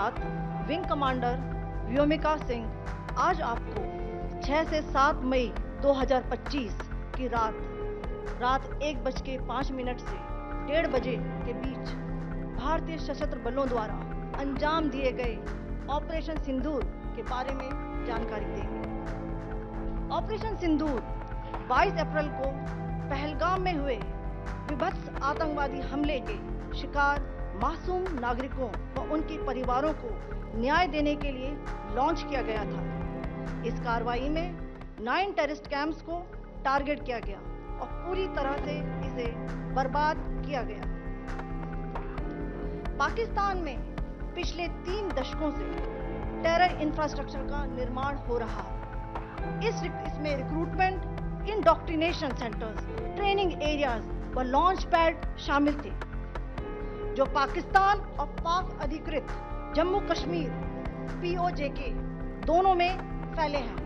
साथ wing commander Vyomika Singh आज आपको 6 से 7 मई 2025 की रात 1:05 से 1:30 बजे के बीच भारतीय सशस्त्र बलों द्वारा अंजाम दिए गए ऑपरेशन सिंदूर के बारे में जानकारी देंगे। ऑपरेशन सिंदूर 22 अप्रैल को पहलगाम में हुए विभत्स आतंकवादी हमले के शिकार मासूम नागरिकों व उनके परिवारों को न्याय देने के लिए लॉन्च किया गया था। इस कार्रवाई में 9 टेररिस्ट कैंप्स को टारगेट किया गया और पूरी तरह से इसे बर्बाद किया गया। पाकिस्तान में पिछले 3 दशकों से टेरर इंफ्रास्ट्रक्चर का निर्माण हो रहा है। इसमें recruitment, indoctrination centres, training areas व लॉन्च पैड शामिल थे, जो पाकिस्तान और पाक अधिकृत जम्मू कश्मीर POJK दोनों में फैले हैं।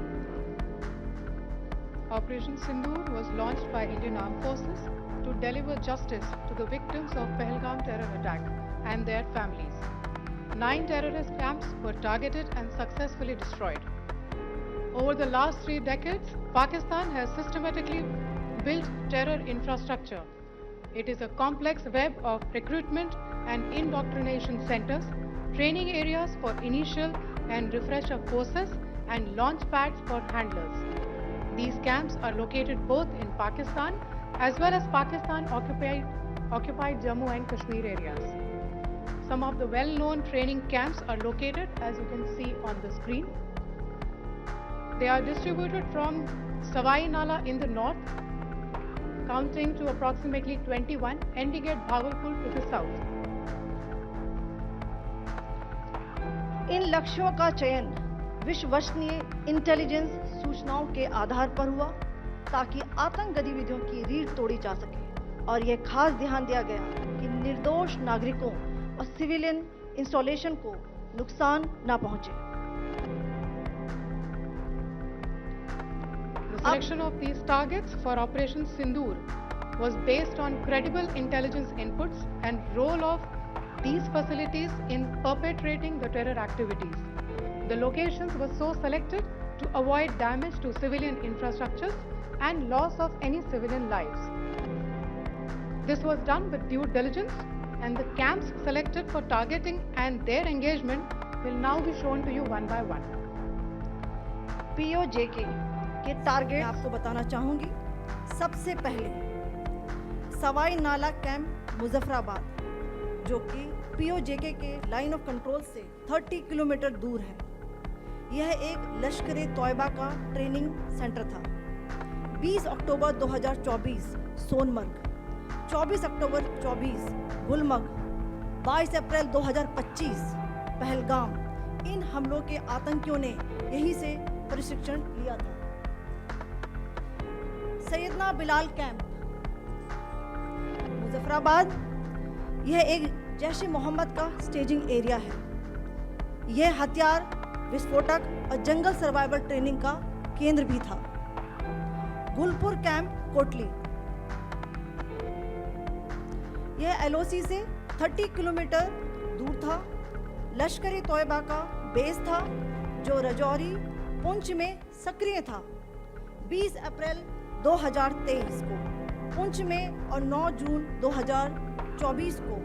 Operation Sindoor was launched by Indian Armed Forces to deliver justice to the victims of Pahalgam terror attack and their families. 9 terrorist camps were targeted and successfully destroyed. Over the last 3 decades, Pakistan has systematically built terror infrastructure. It is a complex web of recruitment and indoctrination centers, training areas for initial and refresher courses, and launch pads for handlers. These camps are located both in Pakistan as well as Pakistan occupied Jammu and Kashmir areas. Some of the well-known training camps are located, as you can see on the screen. They are distributed from Savai Nala in the north, counting to approximately 21, ending at Bhagalpur to the south. इन लक्ष्यों का चयन विश्वसनीय intelligence सूचनाओं के आधार पर हुआ ताकि आतंक गतिविधियों की रीढ़ तोड़ी जा सके और यह खास ध्यान दिया गया कि निर्दोष नागरिकों और सिविलियन इंस्टॉलेशन को नुकसान न पहुंचे। The selection of these targets for Operation Sindoor was based on credible intelligence inputs and role of these facilities in perpetrating the terror activities. The locations were so selected to avoid damage to civilian infrastructures and loss of any civilian lives. This was done with due diligence, and the camps selected for targeting and their engagement will now be shown to you one by one. POJK के target आपको बताना चाहूंगी। सबसे पहले सवाई नाला camp Muzaffarabad, जो कि POJK के लाइन ऑफ कंट्रोल से 30 किलोमीटर दूर है। यह एक लश्कर-ए-तौयबा का ट्रेनिंग सेंटर था। 20 अक्टूबर 2024 सोनमर्ग, 24 अक्टूबर 24 गुलमर्ग, 22 अप्रैल 2025 पहलगाम, इन हमलों के आतंकियों ने यहीं से प्रशिक्षण लिया था। सैयदना बिलाल कैंप मुजफ्फराबाद, यह एक जैश-ए-मोहम्मद का स्टेजिंग एरिया है। यह हथियार, विस्फोटक और जंगल सर्वाइवल ट्रेनिंग का केंद्र भी था। गुलपुर कैंप कोटली, यह LOC से 30 किलोमीटर दूर था। लश्कर-ए-तौयबा का बेस था जो रजौरी, पुंछ में सक्रिय था। 20 अप्रैल 2023 को पुंछ में और 9 जून 2024 को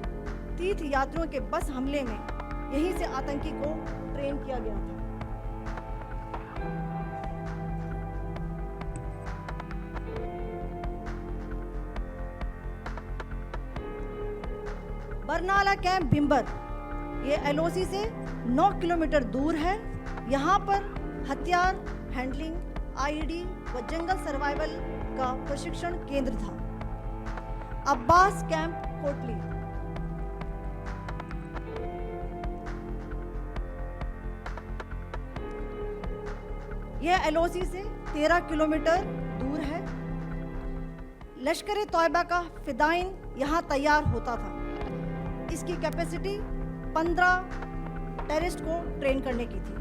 तीर्थ यात्रियों के बस हमले में यहीं से आतंकी को ट्रेन किया गया था। बरनाला कैंप भिंबर, ये LOC से 9 किलोमीटर दूर है। यहाँ पर हथियार, हैंडलिंग, IED व जंगल सर्वाइवल का प्रशिक्षण केंद्र था। अब्बास कैंप कोटली, यह LOC से 13 किलोमीटर दूर है। लश्कर-ए-तौयबा का फिदाइन यहाँ तैयार होता था। इसकी कैपेसिटी 15 टेररिस्ट को ट्रेन करने की थी।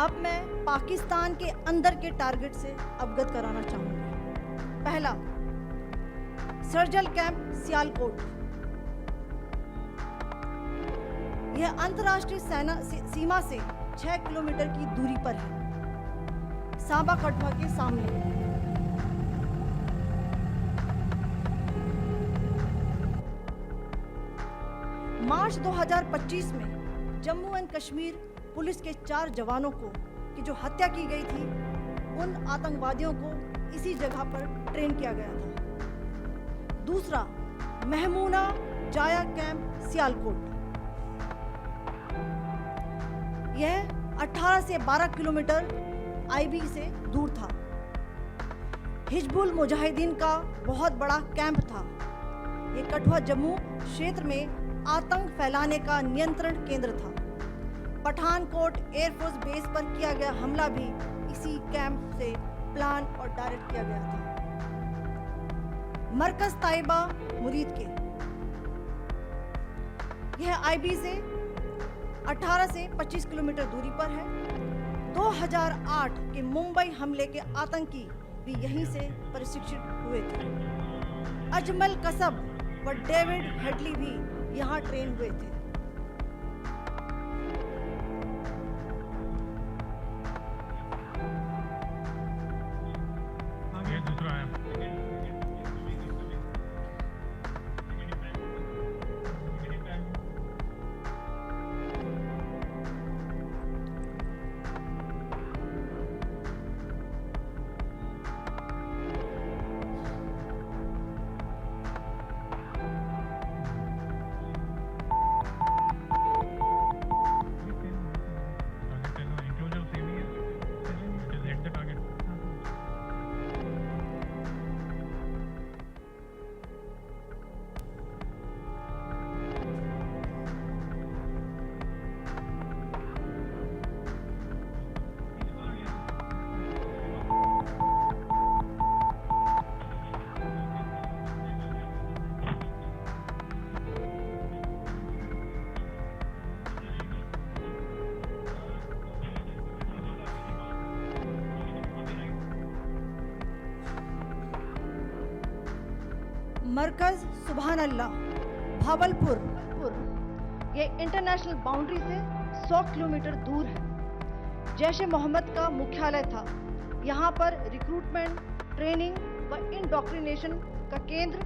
अब मैं मैं पाकिस्तान के अंदर के टारगेट से अवगत कराना चाहूंगी। पहला, सर्जिकल कैंप सियालकोट। यह अंतर्राष्ट्रीय सीमा से 6 किलोमीटर की दूरी पर है, सांबा कठुआ के सामने। मार्च 2025 में जम्मू एंड कश्मीर पुलिस के 4 जवानों की जो हत्या की गई थी, उन आतंकवादियों को इसी जगह पर ट्रेन किया गया था। दूसरा, महमूना जाया कैंप सियालकोट। यह 18 से 12 किलोमीटर आईबी से दूर था। हिजबुल मुजाहिदीन का बहुत बड़ा कैंप था। ये कठुआ जम्मू क्षेत्र में आतंक फैलाने का नियंत्रण केंद्र था। पठानकोट एयरफोर्स बेस पर किया गया हमला भी इसी कैंप से प्लान और डायरेक्ट किया गया था। मरकज ताइबा मुरीद के, यह आईबी से 18 से 25 किलोमीटर दूरी पर है। 2008 के मुंबई हमले के आतंकी भी यहीं से प्रशिक्षित हुए थे। अजमल कसब व डेविड हेडली भी यहाँ ट्रेन हुए थे। मरकज सुभान अल्लाह भावलपुर, ये इंटरनेशनल बाउंड्री से 100 किलोमीटर दूर है। जैश ए मोहम्मद का मुख्यालय था। यहाँ पर रिक्रूटमेंट, ट्रेनिंग व इंडोक्ट्रिनेशन का केंद्र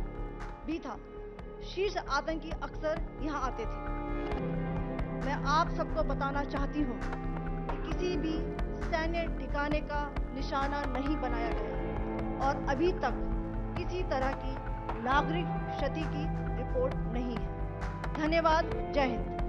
भी था। शीर्ष आतंकी अक्सर यहाँ आते थे। मैं आप सबको बताना चाहती हूँ कि किसी भी सैन्य ठिकाने का निशाना नहीं बनाया गया और अभी तक किसी तरह की नागरिक क्षति की रिपोर्ट नहीं है। धन्यवाद। जय हिंद।